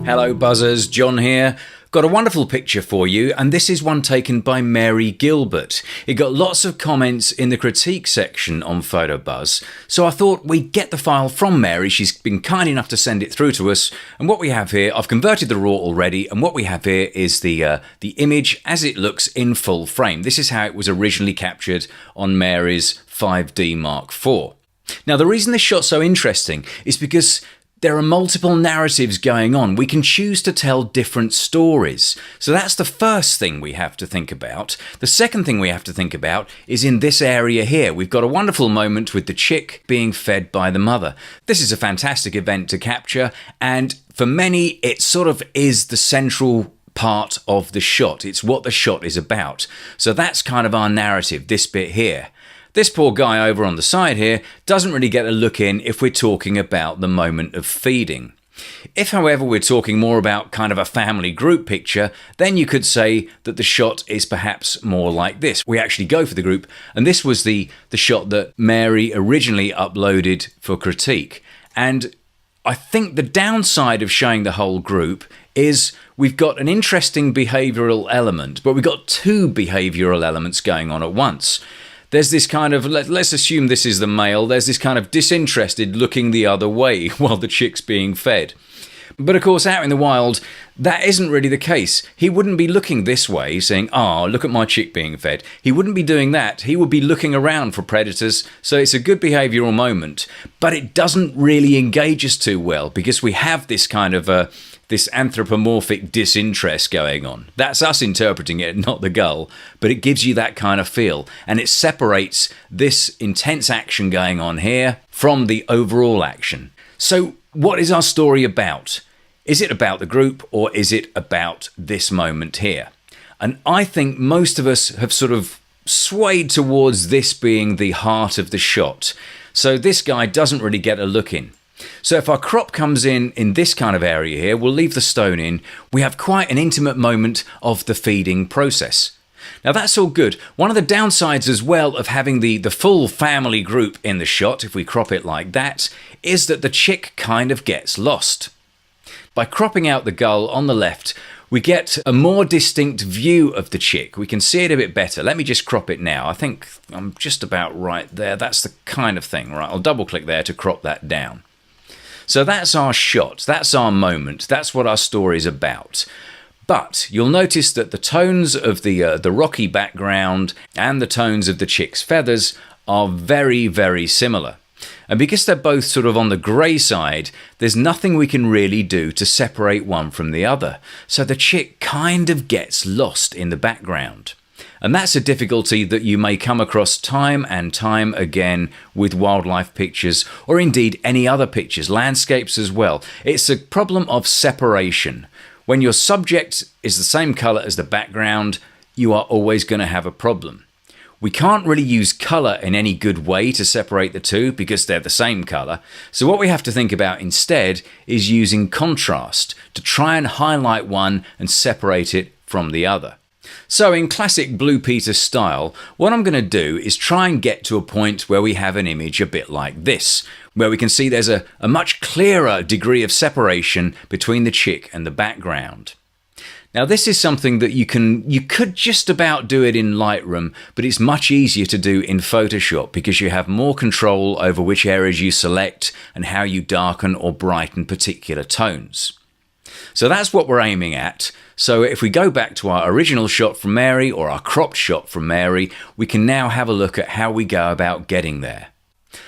Hello buzzers, John here. Got a wonderful picture for you, and this is one taken by Mary Gilbert. It got lots of comments in the critique section on PhotoBuzz, so I thought we'd get the file from Mary. She's been kind enough to send it through to us, and what we have here, I've converted the RAW already, and what we have here is the image as it looks in full frame. This is how it was originally captured on Mary's 5D Mark IV. Now the reason this shot's so interesting is because there are multiple narratives going on. We can choose to tell different stories. So that's the first thing we have to think about. The second thing we have to think about is in this area here. We've got a wonderful moment with the chick being fed by the mother. This is a fantastic event to capture, and for many it sort of is the central part of the shot. It's what the shot is about. So that's kind of our narrative, this bit here. This poor guy over on the side here doesn't really get a look in if we're talking about the moment of feeding. If, however, we're talking more about kind of a family group picture, then you could say that the shot is perhaps more like this. We actually go for the group, and this was the shot that Mary originally uploaded for critique. And I think the downside of showing the whole group is we've got an interesting behavioural element, but we've got two behavioural elements going on at once. There's this kind of, let's assume this is the male, there's this kind of disinterested looking the other way while the chick's being fed. But of course out in the wild, that isn't really the case. He wouldn't be looking this way saying, look at my chick being fed. He wouldn't be doing that. He would be looking around for predators. So it's a good behavioural moment, but it doesn't really engage us too well because we have this kind of this anthropomorphic disinterest going on. That's us interpreting it, not the gull, but it gives you that kind of feel. And it separates this intense action going on here from the overall action. So what is our story about? Is it about the group or is it about this moment here? And I think most of us have sort of swayed towards this being the heart of the shot. So this guy doesn't really get a look in. So if our crop comes in this kind of area here, we'll leave the stone in, we have quite an intimate moment of the feeding process. Now that's all good. One of the downsides as well of having the full family group in the shot, if we crop it like that, is that the chick kind of gets lost. By cropping out the gull on the left, we get a more distinct view of the chick. We can see it a bit better. Let me just crop it now. I think I'm just about right there. That's the kind of thing, right? I'll double click there to crop that down. So that's our shot, that's our moment, that's what our story's about. But you'll notice that the tones of the rocky background and the tones of the chick's feathers are very, very similar. And because they're both sort of on the grey side, there's nothing we can really do to separate one from the other. So the chick kind of gets lost in the background. And that's a difficulty that you may come across time and time again with wildlife pictures, or indeed any other pictures, landscapes as well. It's a problem of separation. When your subject is the same colour as the background, you are always going to have a problem. We can't really use colour in any good way to separate the two because they're the same colour. So what we have to think about instead is using contrast to try and highlight one and separate it from the other. So in classic Blue Peter style, what I'm going to do is try and get to a point where we have an image a bit like this, where we can see there's a much clearer degree of separation between the chick and the background. Now this is something that you could just about do it in Lightroom, but it's much easier to do in Photoshop because you have more control over which areas you select and how you darken or brighten particular tones. So that's what we're aiming at. So if we go back to our original shot from Mary or our cropped shot from Mary, we can now have a look at how we go about getting there.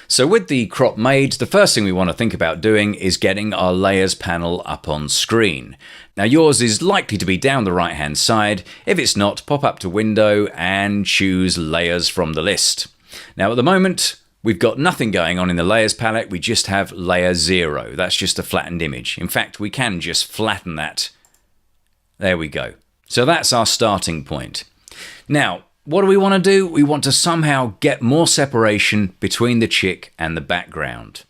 So with the crop made, the first thing we want to think about doing is getting our layers panel up on screen. Now yours is likely to be down the right hand side. If it's not, pop up to window and choose layers from the list. Now at the moment, we've got nothing going on in the layers palette, we just have layer 0. That's just a flattened image. In fact, we can just flatten that. There we go. So that's our starting point. Now, what do we want to do? We want to somehow get more separation between the chick and the background.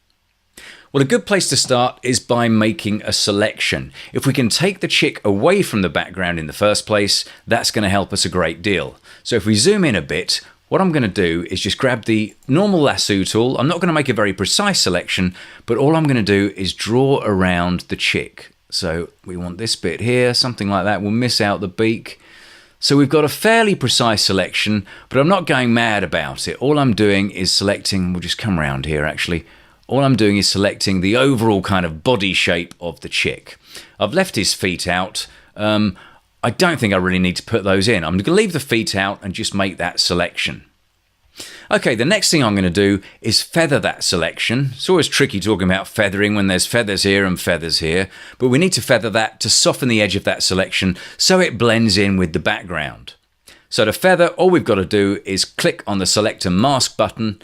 Well, a good place to start is by making a selection. If we can take the chick away from the background in the first place, that's going to help us a great deal. So if we zoom in a bit, what I'm going to do is just grab the normal lasso tool. I'm not going to make a very precise selection, but all I'm going to do is draw around the chick. So we want this bit here, something like that. We'll miss out the beak. So we've got a fairly precise selection, but I'm not going mad about it. All I'm doing is selecting, we'll just come around here actually. All I'm doing is selecting the overall kind of body shape of the chick. I've left his feet out. I don't think I really need to put those in. I'm going to leave the feet out and just make that selection. Okay, the next thing I'm going to do is feather that selection. It's always tricky talking about feathering when there's feathers here and feathers here, but we need to feather that to soften the edge of that selection so it blends in with the background. So to feather, all we've got to do is click on the Select and Mask button.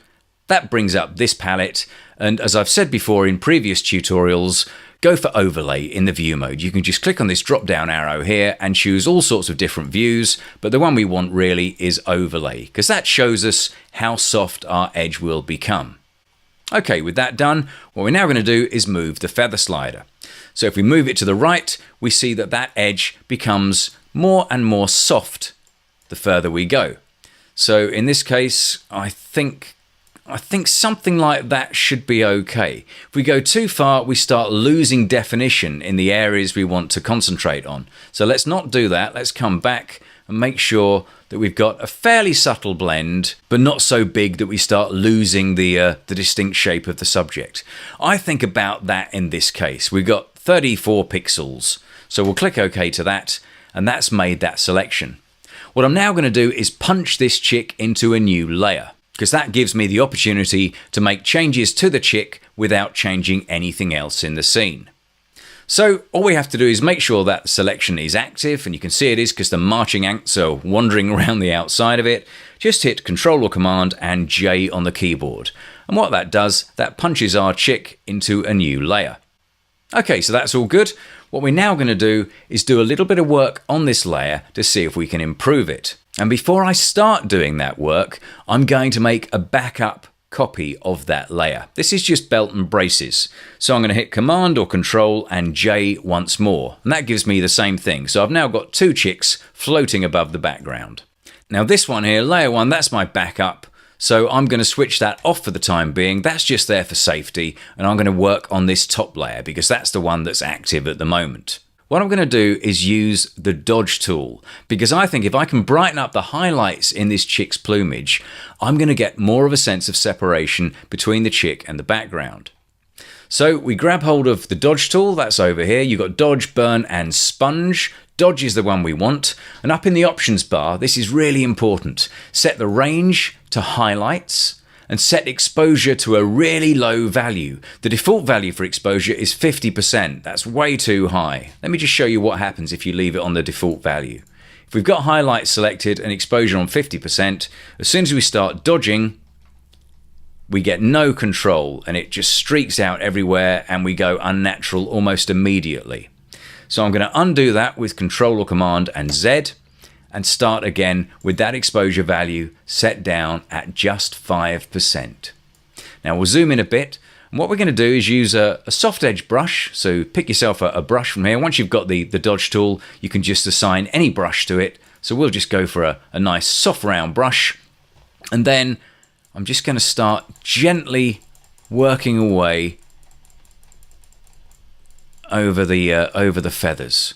That brings up this palette, and as I've said before in previous tutorials, go for overlay in the view mode. You can just click on this drop down arrow here and choose all sorts of different views, but the one we want really is overlay, because that shows us how soft our edge will become. Okay, with that done, what we're now going to do is move the feather slider. So if we move it to the right, we see that that edge becomes more and more soft the further we go. So in this case, I think something like that should be okay. If we go too far, we start losing definition in the areas we want to concentrate on. So let's not do that. Let's come back and make sure that we've got a fairly subtle blend, but not so big that we start losing the distinct shape of the subject. I think about that in this case. We've got 34 pixels. So we'll click OK to that, and that's made that selection. What I'm now going to do is punch this chick into a new layer, because that gives me the opportunity to make changes to the chick without changing anything else in the scene. So all we have to do is make sure that the selection is active, and you can see it is because the marching ants are wandering around the outside of it. Just hit Control or Command and J on the keyboard. And what that does, that punches our chick into a new layer. Okay, so that's all good. What we're now going to do is do a little bit of work on this layer to see if we can improve it. And before I start doing that work, I'm going to make a backup copy of that layer. This is just belt and braces. So I'm going to hit Command or Control and J once more. And that gives me the same thing. So I've now got two chicks floating above the background. Now this one here, layer 1, that's my backup. So I'm going to switch that off for the time being. That's just there for safety. And I'm going to work on this top layer because that's the one that's active at the moment. What I'm going to do is use the dodge tool, because I think if I can brighten up the highlights in this chick's plumage, I'm going to get more of a sense of separation between the chick and the background. So we grab hold of the dodge tool, that's over here. You've got dodge, burn and sponge. Dodge is the one we want. And up in the options bar, this is really important. Set the range to highlights and set exposure to a really low value. The default value for exposure is 50%. That's way too high. Let me just show you what happens if you leave it on the default value. If we've got highlights selected and exposure on 50%, as soon as we start dodging, we get no control and it just streaks out everywhere and we go unnatural almost immediately. So I'm going to undo that with Control or Command and Z, and start again with that exposure value set down at just 5%. Now we'll zoom in a bit, and what we're going to do is use a soft edge brush. So pick yourself a brush from here. Once you've got the dodge tool, you can just assign any brush to it. So we'll just go for a nice soft round brush, and then I'm just going to start gently working away over the feathers.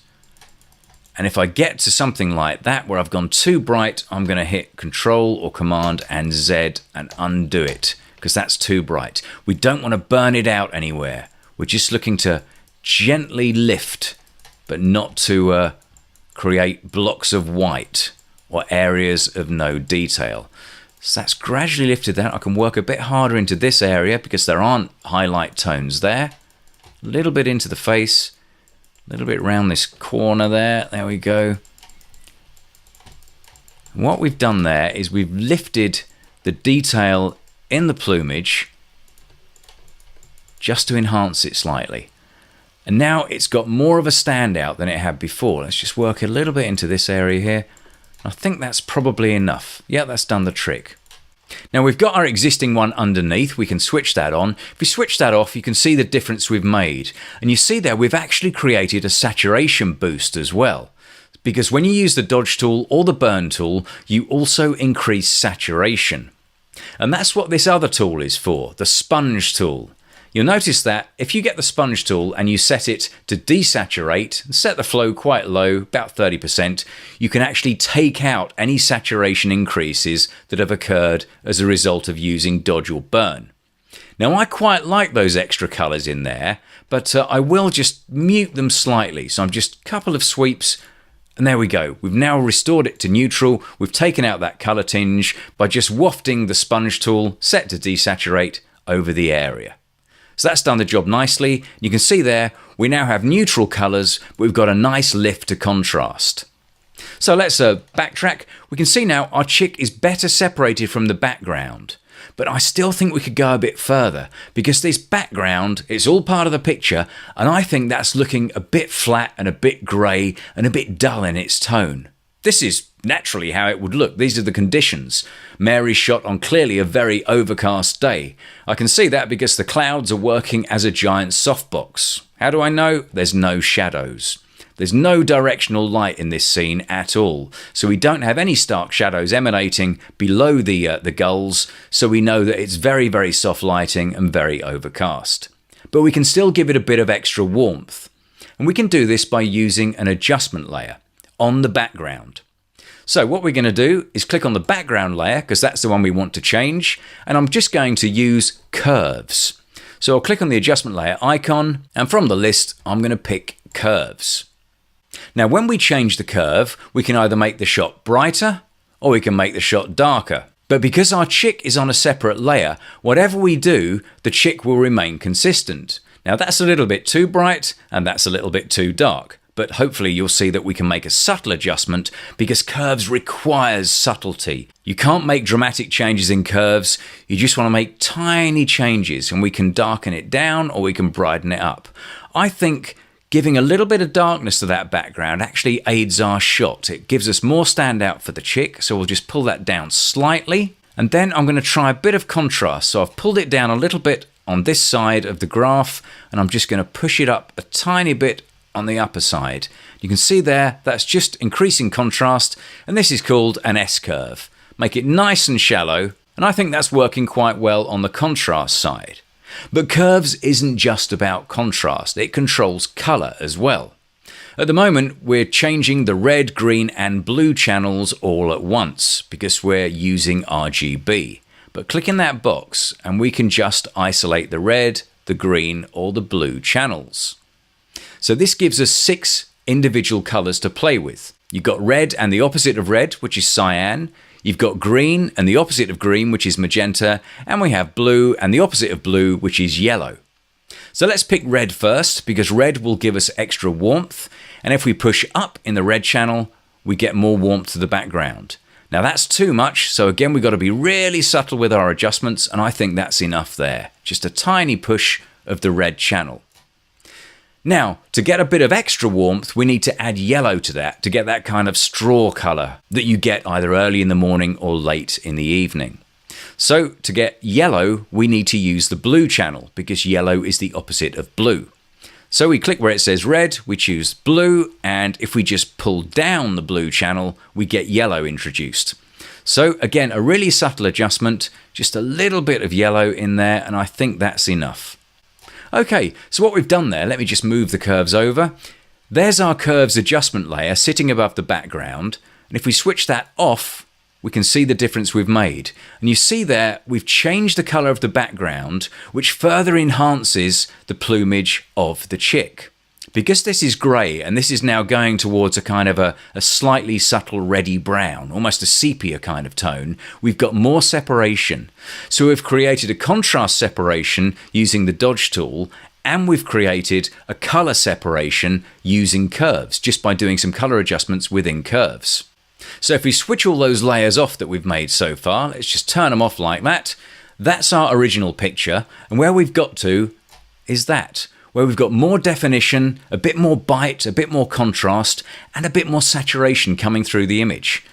And if I get to something like that where I've gone too bright, I'm going to hit Control or Command and Z and undo it, because that's too bright. We don't want to burn it out anywhere. We're just looking to gently lift, but not to create blocks of white or areas of no detail. So that's gradually lifted out. I can work a bit harder into this area because there aren't highlight tones there. A little bit into the face. A little bit around this corner there. There we go. And what we've done there is we've lifted the detail in the plumage just to enhance it slightly. And now it's got more of a standout than it had before. Let's just work a little bit into this area here. I think that's probably enough. Yeah, that's done the trick. Now we've got our existing one underneath. We can switch that on. If we switch that off, you can see the difference we've made. And you see there, we've actually created a saturation boost as well. Because when you use the dodge tool or the burn tool, you also increase saturation. And that's what this other tool is for, the sponge tool. You'll notice that if you get the sponge tool and you set it to desaturate, set the flow quite low, about 30%, you can actually take out any saturation increases that have occurred as a result of using dodge or burn. Now, I quite like those extra colours in there, but I will just mute them slightly. So I'm just a couple of sweeps, and there we go. We've now restored it to neutral. We've taken out that colour tinge by just wafting the sponge tool set to desaturate over the area. So that's done the job nicely. You can see there, we now have neutral colours, but we've got a nice lift to contrast. So let's backtrack. We can see now our chick is better separated from the background. But I still think we could go a bit further, because this background, it's all part of the picture, and I think that's looking a bit flat and a bit grey and a bit dull in its tone. This is naturally how it would look. These are the conditions. Mary's shot on clearly a very overcast day. I can see that because the clouds are working as a giant softbox. How do I know? There's no shadows. There's no directional light in this scene at all, so we don't have any stark shadows emanating below the gulls, so we know that it's very, very soft lighting and very overcast. But we can still give it a bit of extra warmth, and we can do this by using an adjustment layer on the background. So what we're going to do is click on the background layer, because that's the one we want to change, and I'm just going to use curves. So I'll click on the adjustment layer icon, and from the list I'm going to pick curves. Now, when we change the curve, we can either make the shot brighter or we can make the shot darker. But because our chick is on a separate layer, whatever we do, the chick will remain consistent. Now, that's a little bit too bright and that's a little bit too dark. But hopefully you'll see that we can make a subtle adjustment, because curves requires subtlety. You can't make dramatic changes in curves. You just want to make tiny changes, and we can darken it down or we can brighten it up. I think giving a little bit of darkness to that background actually aids our shot. It gives us more standout for the chick, so we'll just pull that down slightly. And then I'm going to try a bit of contrast. So I've pulled it down a little bit on this side of the graph, and I'm just going to push it up a tiny bit on the upper side. You can see there, that's just increasing contrast, and this is called an S-curve. Make it nice and shallow, and I think that's working quite well on the contrast side. But curves isn't just about contrast, it controls colour as well. At the moment, we're changing the red, green and blue channels all at once because we're using RGB. But click in that box and we can just isolate the red, the green or the blue channels. So this gives us 6 individual colours to play with. You've got red and the opposite of red, which is cyan. You've got green and the opposite of green, which is magenta, and we have blue and the opposite of blue, which is yellow. So let's pick red first, because red will give us extra warmth, and if we push up in the red channel, we get more warmth to the background. Now that's too much, so again we've got to be really subtle with our adjustments, and I think that's enough there. Just a tiny push of the red channel. Now, to get a bit of extra warmth, we need to add yellow to that to get that kind of straw colour that you get either early in the morning or late in the evening. So, to get yellow, we need to use the blue channel, because yellow is the opposite of blue. So we click where it says red, we choose blue, and if we just pull down the blue channel, we get yellow introduced. So again, a really subtle adjustment, just a little bit of yellow in there, and I think that's enough. Okay, so what we've done there, let me just move the curves over. There's our curves adjustment layer sitting above the background, and if we switch that off, we can see the difference we've made. And you see there, we've changed the colour of the background, which further enhances the plumage of the chick. Because this is grey, and this is now going towards a kind of a slightly subtle reddy brown, almost a sepia kind of tone, we've got more separation. So we've created a contrast separation using the dodge tool, and we've created a colour separation using curves, just by doing some colour adjustments within curves. So if we switch all those layers off that we've made so far, let's just turn them off like that. That's our original picture, and where we've got to is that, where we've got more definition, a bit more bite, a bit more contrast, and a bit more saturation coming through the image.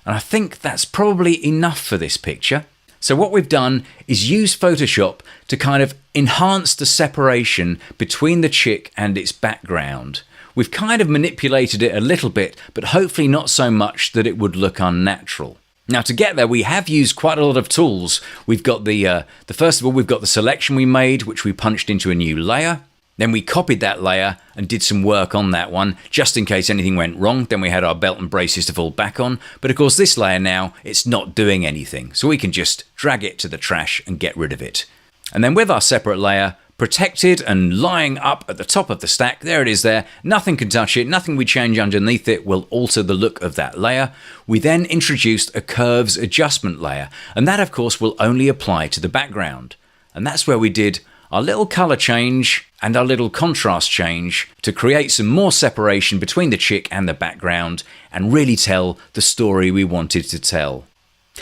And I think that's probably enough for this picture. So what we've done is use Photoshop to kind of enhance the separation between the chick and its background. We've kind of manipulated it a little bit, but hopefully not so much that it would look unnatural. Now to get there, we have used quite a lot of tools. We've got the first of all, we've got the selection we made, which we punched into a new layer. Then we copied that layer and did some work on that one, just in case anything went wrong. Then we had our belt and braces to fall back on. But of course, this layer now, it's not doing anything. So we can just drag it to the trash and get rid of it. And then with our separate layer, protected and lying up at the top of the stack, there it is there. Nothing can touch it. Nothing we change underneath it will alter the look of that layer. We then introduced a curves adjustment layer. And that, of course, will only apply to the background. And that's where we did our little color change and our little contrast change to create some more separation between the chick and the background and really tell the story we wanted to tell.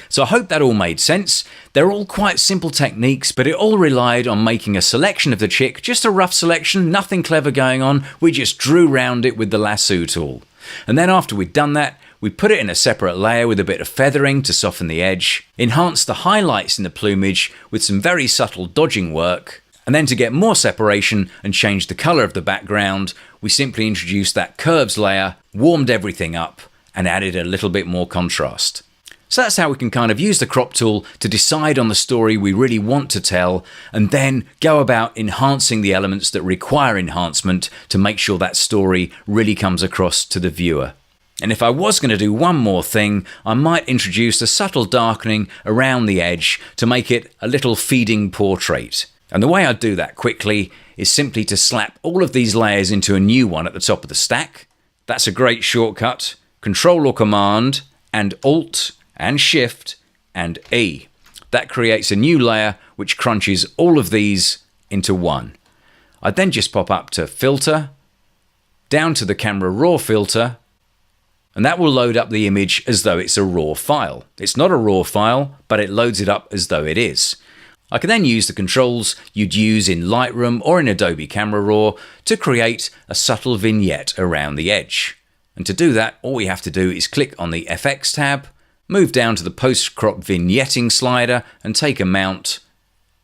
So I hope that all made sense. They're all quite simple techniques, but it all relied on making a selection of the chick, just a rough selection, nothing clever going on. We just drew round it with the lasso tool. And then after we'd done that, we put it in a separate layer with a bit of feathering to soften the edge, enhanced the highlights in the plumage with some very subtle dodging work. And then to get more separation and change the colour of the background, we simply introduced that curves layer, warmed everything up, and added a little bit more contrast. So that's how we can kind of use the crop tool to decide on the story we really want to tell, and then go about enhancing the elements that require enhancement to make sure that story really comes across to the viewer. And if I was going to do one more thing, I might introduce a subtle darkening around the edge to make it a little feeding portrait. And the way I do that quickly is simply to slap all of these layers into a new one at the top of the stack. That's a great shortcut. Control or Command and Alt and Shift and E. That creates a new layer which crunches all of these into one. I then just pop up to Filter, down to the Camera Raw filter, and that will load up the image as though it's a raw file. It's not a raw file, but it loads it up as though it is. I can then use the controls you'd use in Lightroom or in Adobe Camera Raw to create a subtle vignette around the edge. And to do that, all we have to do is click on the FX tab, move down to the post-crop vignetting slider and take a mount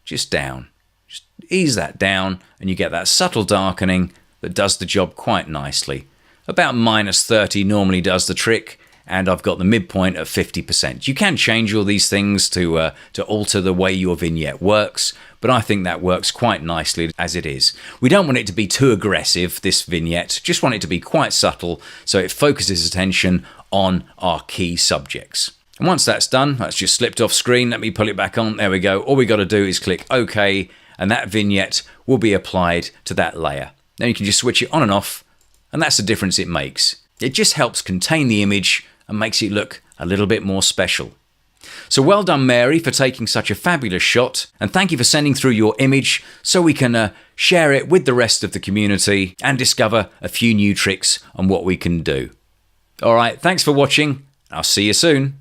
just down. Just ease that down and you get that subtle darkening that does the job quite nicely. About -30 normally does the trick. And I've got the midpoint at 50%. You can change all these things to alter the way your vignette works, but I think that works quite nicely as it is. We don't want it to be too aggressive, this vignette, just want it to be quite subtle so it focuses attention on our key subjects. And once that's done, that's just slipped off screen, let me pull it back on, there we go. All we got to do is click OK, and that vignette will be applied to that layer. Then you can just switch it on and off, and that's the difference it makes. It just helps contain the image and makes it look a little bit more special. So well done, Mary, for taking such a fabulous shot, and thank you for sending through your image so we can share it with the rest of the community and discover a few new tricks on what we can do. All right, thanks for watching. I'll see you soon.